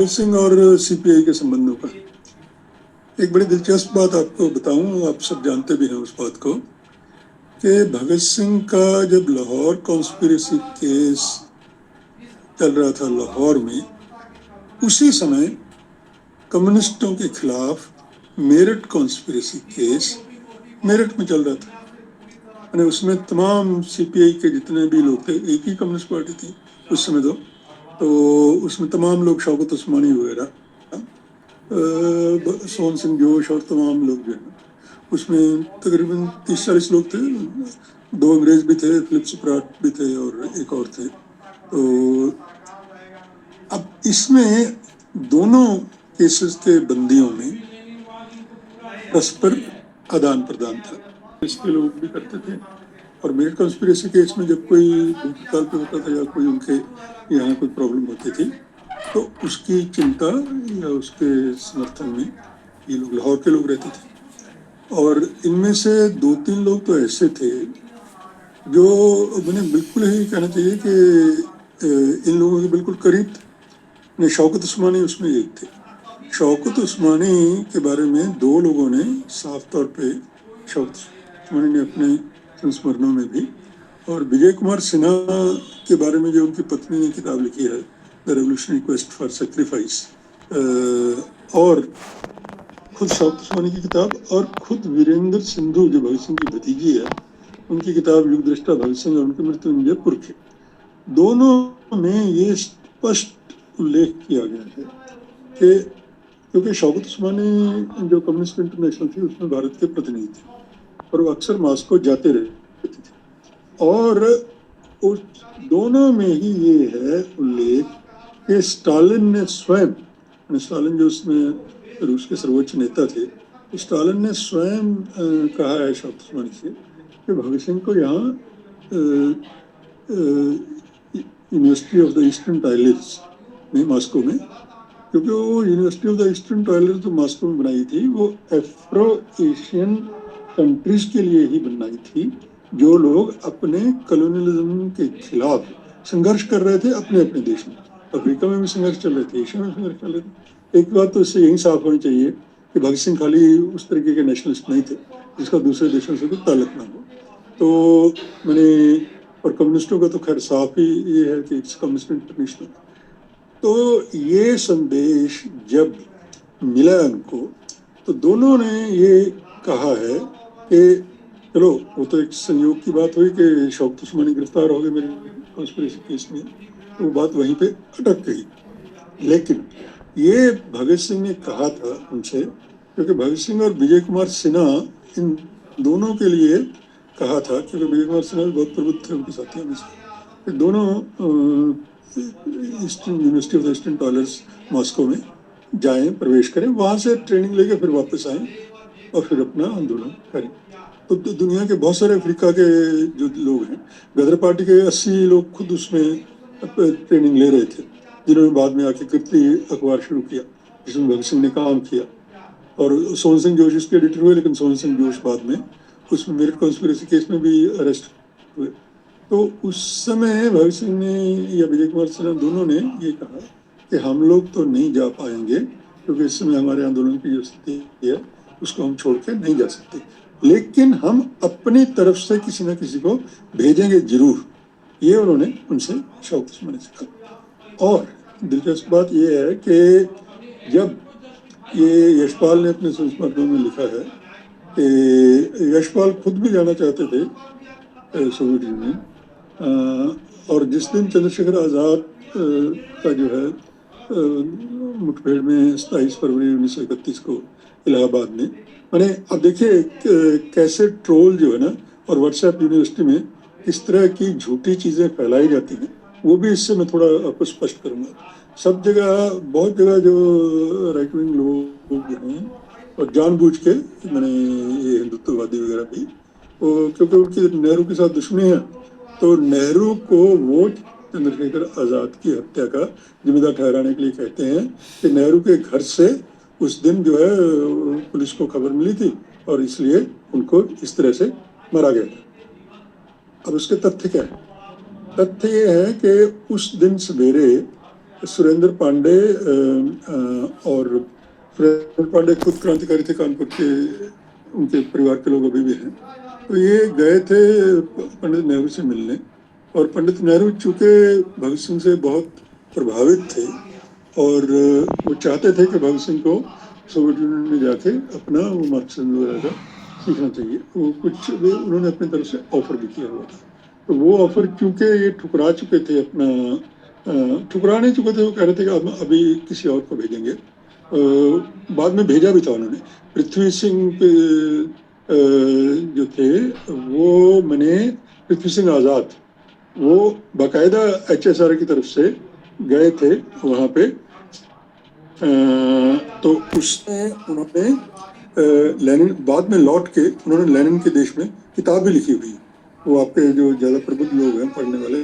सिंह और सीपीआई के संबंधों का एक बड़ी दिलचस्प बात आपको बताऊं, आप सब जानते भी हैं उस बात को कि भगत सिंह का जब लाहौर कॉन्स्पिरेसी केस चल रहा था लाहौर में, उसी समय कम्युनिस्टों के खिलाफ मेरठ कॉन्स्पिरेसी केस मेरठ में चल रहा था। यानी उसमें तमाम सीपीआई के जितने भी लोग थे, एक ही कम्युनिस्ट पार्टी थी उस समय तो उसमें तमाम लोग, शौकत उस्मानी वगैरह, सोहन सिंह जोश और तमाम लोग जो है उसमें तकरीबन 30-40 लोग थे। 2 अंग्रेज भी थे, फिलिप्स प्राट भी थे और एक और थे। तो अब इसमें दोनों केसेस के बंदियों में परस्पर आदान प्रदान था, इसके लोग भी करते थे। और मेरठ कॉन्स्पिरेसी केस में जब कोई भूख हड़ताल पे होता था या कोई उनके यहाँ कोई प्रॉब्लम होती थी तो उसकी चिंता या उसके समर्थन में ये लोग, लाहौर के लोग, रहते थे। और इनमें से 2-3 लोग तो ऐसे थे जो मैंने बिल्कुल ही कहना चाहिए कि इन लोगों के बिल्कुल करीब थे। शौकत उस्मानी उसमें एक थे। शौकत उस्मानी के बारे में 2 लोगों ने साफ तौर पे, शौकत उस्मानी ने अपने संस्मरणों में भी, और विजय कुमार सिन्हा के बारे में जो उनकी पत्नी ने किताब लिखी है, the revolutionary quest for sacrifice, और खुद शौकत उस्मानी की किताब, और खुद वीरेंद्र सिंधु जो भगत सिंह की भतीजी है, उनकी किताब युग दृष्टा भगत सिंह और उनके मृत्युंजय पुरखे, दोनों में ये स्पष्ट उल्लेख किया गया है कि क्योंकि शौकत उस्मानी जो कम्युनिस्ट इंटरनेशनल थी उसमें भारत के प्रतिनिधि थे और वो अक्सर मॉस्को जाते रहते थे। और उस दोनों में ही ये है उल्लेख कि स्टालिन ने स्वयं, स्टालिन जो उसमें रूस के सर्वोच्च नेता थे, स्टालिन ने स्वयं कहा है शौकत उस्मानी से कि भगत सिंह को यहाँ यूनिवर्सिटी ऑफ द ईस्टर्न टाइलर्स में, मॉस्को में, क्योंकि वो यूनिवर्सिटी ऑफ द ईस्टर्न टाइलर्स जो मॉस्को में बनाई थी वो एफ्रो एशियन कंट्रीज के लिए ही बनाई थी, जो लोग अपने कॉलोनियलिज्म के खिलाफ संघर्ष कर रहे थे अपने अपने देश में। अफ्रीका में भी संघर्ष चल रहे थे, एशिया में संघर्ष चल रहे थे। एक बात तो इससे यही साफ होनी चाहिए कि भगत सिंह खाली उस तरीके के नेशनलिस्ट नहीं थे जिसका दूसरे देशों से कोई ताल्लुक ना हो। तो मैंने, और कम्युनिस्टों का तो खैर साफ ही ये है कि इट्स कम्युनिस्ट इंटरनेशनल। तो ये संदेश जब मिला उनको तो दोनों ने ये कहा है कि चलो, वो तो एक संयोग की बात हुई कि शौकत उस्मानी गिरफ्तार हो गए मेरे कॉन्स्पिरेसी केस में, तो वो बात वहीं पे अटक गई। लेकिन ये भगत सिंह ने कहा था उनसे, क्योंकि भगत सिंह और विजय कुमार सिन्हा इन दोनों के लिए कहा था, क्योंकि विजय कुमार सिन्हा बहुत प्रबुद्ध थे उनके साथियों में से, दोनों Eastern University of the Eastern Toilers Moscow में जाएं, प्रवेश करें, वहां से ट्रेनिंग लेके फिर वापस आए और फिर अपना आंदोलन करें। तो दुनिया के बहुत सारे अफ्रीका के जो लोग हैं, गदर पार्टी के 80 लोग खुद उसमें ट्रेनिंग ले रहे थे, जिन्होंने बाद में आके कीर्ति अखबार शुरू किया जिसमें भगत सिंह ने काम किया। और सोहन सिंह जोश उसके एडिटर हुए, लेकिन सोहन सिंह जोश बाद में उसमें मेरठ कॉन्स्पिरेसी केस में भी अरेस्ट हुए। तो उस समय भगत सिंह ने या विजय कुमार सिन्हा दोनों ने ये कहा कि हम लोग तो नहीं जा पाएंगे, क्योंकि इस समय हमारे आंदोलन की जो स्थिति है उसको हम छोड़ के नहीं जा सकते, लेकिन हम अपनी तरफ से किसी न किसी को भेजेंगे जरूर। ये उन्होंने उनसे, शौकत उस्मानी से कहा। और दिलचस्प बात यह है कि जब ये यशपाल ने अपने संस्मरणों में लिखा है कि यशपाल खुद भी जाना चाहते थे सोवियत यूनियन, और जिस दिन चंद्रशेखर आज़ाद का जो है मुठभेड़ में 27 फरवरी 1931 को इलाहाबाद में, मैंने, अब देखिए कैसे ट्रोल जो है ना, और व्हाट्सएप यूनिवर्सिटी में किस तरह की झूठी चीज़ें फैलाई जाती हैं, वो भी इससे मैं थोड़ा आपको स्पष्ट करूँगा। सब जगह, बहुत जगह जो राइट विंग लोग हैं, और जानबूझ के, मैंने ये हिंदुत्ववादी वगैरह भी, क्योंकि उनकी नेहरू के साथ दुश्मनी है, तो नेहरू को वो चंद्रशेखर आज़ाद की हत्या का जिम्मेदार ठहराने के लिए कहते हैं कि नेहरू के घर से उस दिन जो है पुलिस को खबर मिली थी और इसलिए उनको इस तरह से मारा गया था। अब उसके तथ्य क्या है? तथ्य ये है कि उस दिन सवेरे सुरेंद्र पांडे और सुरेंद्र पांडे खुद क्रांतिकारी थे कानपुर के, उनके परिवार के लोग अभी भी हैं। तो ये गए थे पंडित नेहरू से मिलने, और पंडित नेहरू चूंकि भगत सिंह से बहुत प्रभावित थे और वो चाहते थे कि भगत सिंह को सोवियत यूनियन में जाके अपना वो मार्क्सिज्म वगैरह का सीखना चाहिए। वो कुछ भी उन्होंने अपनी तरफ से ऑफर भी किया हुआ था। तो वो ऑफर चूंकि ये ठुकरा चुके थे, अपना ठुकरा नहीं चुके थे, वो कह रहे थे कि हम अभी किसी और को भेजेंगे। बाद में भेजा भी था उन्होंने। पृथ्वी सिंह जो थे वो मैंने पृथ्वी सिंह आज़ाद, वो बाकायदा HSR की तरफ से गए थे वहाँ पे। तो उसमें उन्होंने लेनिन, बाद में लौट के उन्होंने लेनिन के देश में किताब भी लिखी हुई। वो आपके जो ज़्यादा प्रबुद्ध लोग हैं पढ़ने वाले